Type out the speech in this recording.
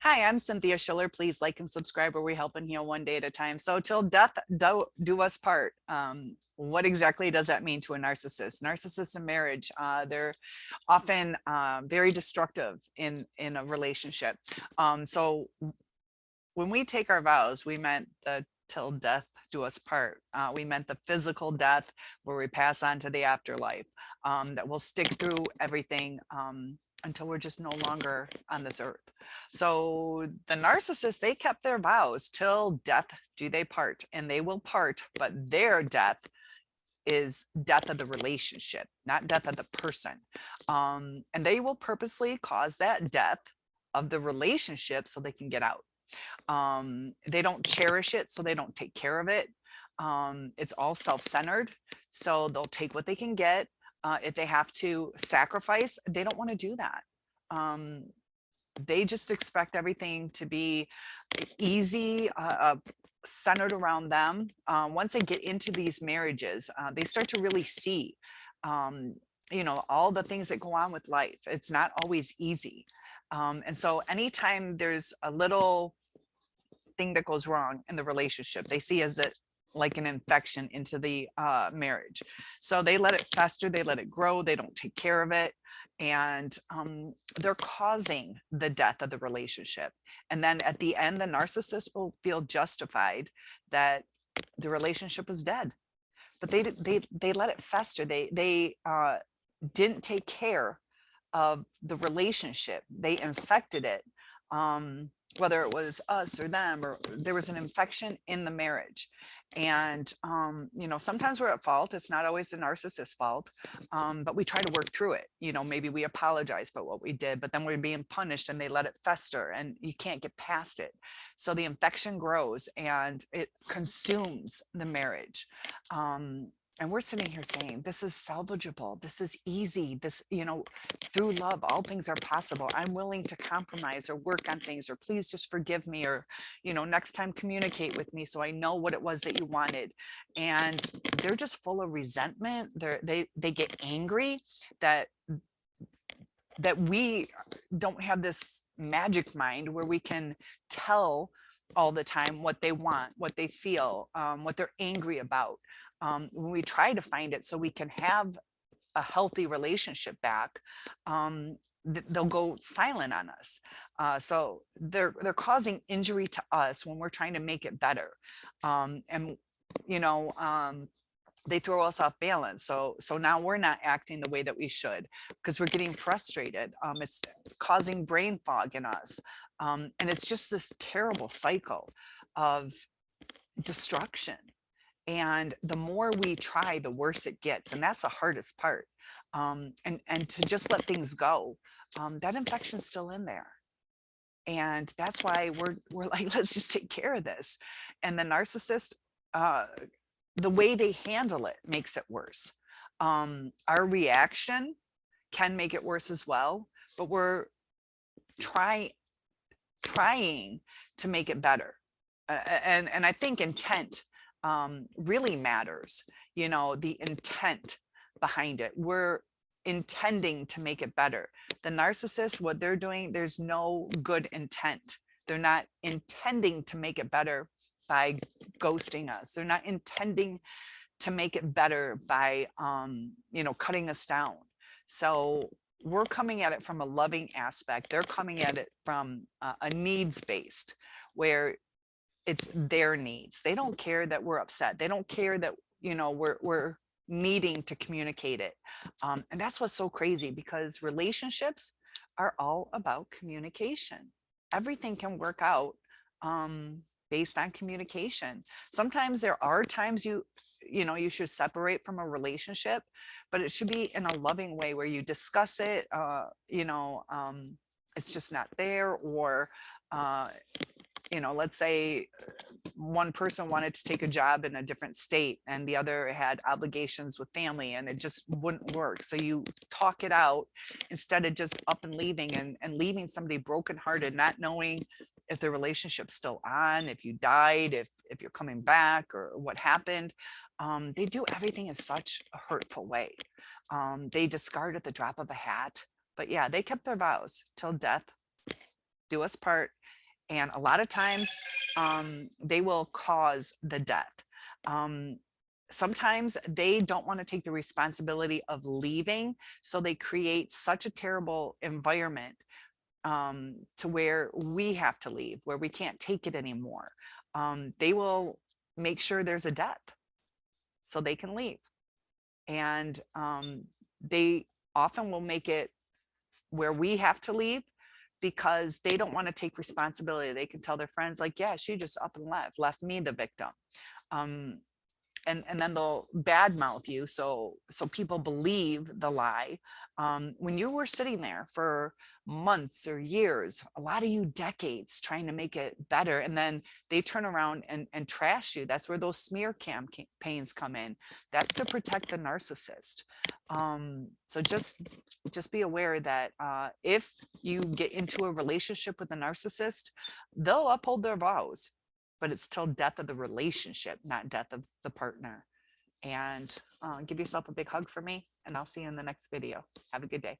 Hi, I'm Cynthia Schiller. Please like and subscribe where we help and heal one day at a time. So till death do us part. What exactly does that mean to a narcissist? Narcissists in marriage, they're often very destructive in a relationship. So when we take our vows, we meant the till death do us part. We meant the physical death where we pass on to the afterlife, that will stick through everything until we're just no longer on this earth. So the narcissists, they kept their vows till death do they part, and they will part, but their death is death of the relationship, not death of the person. And they will purposely cause that death of the relationship so they can get out. They don't cherish it, so they don't take care of it. It's all self-centered, so they'll take what they can get. If they have to sacrifice, they don't want to do that. Um, they just expect everything to be easy, centered around them. Once they get into these marriages, they start to really see, um, all the things that go on with life. It's not always easy. And so anytime there's a little thing that goes wrong in the relationship, they see as it like an infection into the marriage. So they let it fester, they let it grow, they don't take care of it, and they're causing the death of the relationship. And then at the end, the narcissist will feel justified that the relationship was dead, but they let it fester. They didn't take care of the relationship. They infected it. Whether it was us or them, or there was an infection in the marriage. And sometimes we're at fault. It's not always the narcissist's fault, but we try to work through it. Maybe we apologize for what we did, but then we're being punished and they let it fester and you can't get past it. So the infection grows and it consumes the marriage. And we're sitting here saying, this is salvageable. This is easy. This, through love, all things are possible. I'm willing to compromise or work on things, or please just forgive me, or, next time communicate with me so I know what it was that you wanted. And they're just full of resentment. They get angry that we don't have this magic mind where we can tell all the time what they want, what they feel, what they're angry about. When we try to find it so we can have a healthy relationship back, they'll go silent on us. So they're causing injury to us when we're trying to make it better. And you know, they throw us off balance. So now we're not acting the way that we should because we're getting frustrated. It's causing brain fog in us. And it's just this terrible cycle of destruction. And the more we try, the worse it gets. And that's the hardest part. And to just let things go, that infection's still in there. And that's why we're like, let's just take care of this. And the narcissist, the way they handle it makes it worse. Our reaction can make it worse as well, but we're trying to make it better. And I think intent really matters. The intent behind it. We're intending to make it better. The narcissist, what they're doing, there's no good intent. They're not intending to make it better by ghosting us. They're not intending to make it better by cutting us down. So we're coming at it from a loving aspect. They're coming at it from a needs based, where it's their needs. They don't care that we're upset. They don't care that we're needing to communicate it. And that's what's so crazy, because relationships are all about communication. Everything can work out based on communication. Sometimes there are times you should separate from a relationship, but it should be in a loving way where you discuss it. It's just not there, or let's say one person wanted to take a job in a different state and the other had obligations with family and it just wouldn't work. So you talk it out instead of just up and leaving, and leaving somebody brokenhearted, not knowing if the relationship's still on, if you died, if you're coming back, or what happened. They do everything in such a hurtful way. They discard at the drop of a hat. But yeah, they kept their vows till death do us part. And a lot of times they will cause the death. Um, Sometimes they don't want to take the responsibility of leaving, so they create such a terrible environment to where we have to leave, where we can't take it anymore. They will make sure there's a death so they can leave. And they often will make it where we have to leave because they don't want to take responsibility. They can tell their friends, like, yeah, she just up and left me the victim. Um, and then they'll badmouth you, so people believe the lie. When you were sitting there for months or years, a lot of you decades, trying to make it better, and then they turn around and trash you. That's where those smear campaigns come in. That's to protect the narcissist. So just be aware that if you get into a relationship with a narcissist, they'll uphold their vows, but it's till death of the relationship, not death of the partner. And give yourself a big hug for me, and I'll see you in the next video. Have a good day.